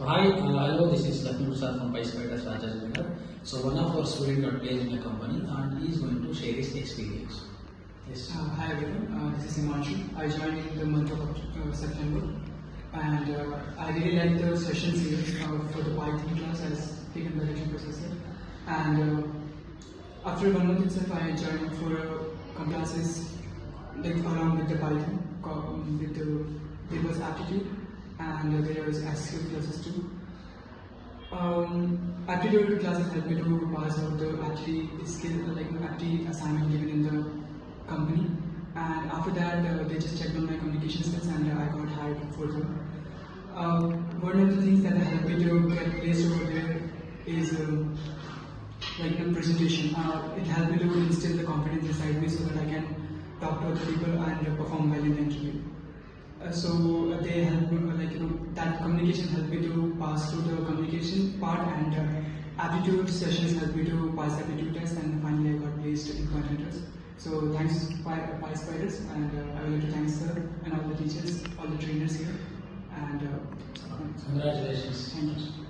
Hi, hello, this is Vatsal from PySpiders Rajajinagar. So one of our students got placed in a company and he is going to share his experience. Yes. Hi everyone, this is HIMANSHU. I joined in the month of September, and I really like the sessions here for the Python class as taken by the professor. And after 1 month itself, I joined for classes like along with the Python, there was aptitude and there was SQL classes too. Aptitude classes helped me to pass out the actually skill, like actually assignment given in the company, and after that they just checked on my communication skills and I got hired further. One of the things that helped me to get placed over there is like the presentation. It helped me to instill the confidence inside me so that I can talk to other people and perform well in the interview. So they help me, that communication helped me to pass through the communication part, and aptitude sessions helped me to pass the aptitude test, and finally I got placed in coordinators. So thanks PySpiders, and I would like to thank sir and all the teachers, all the trainers here, and Congratulations. Thank you.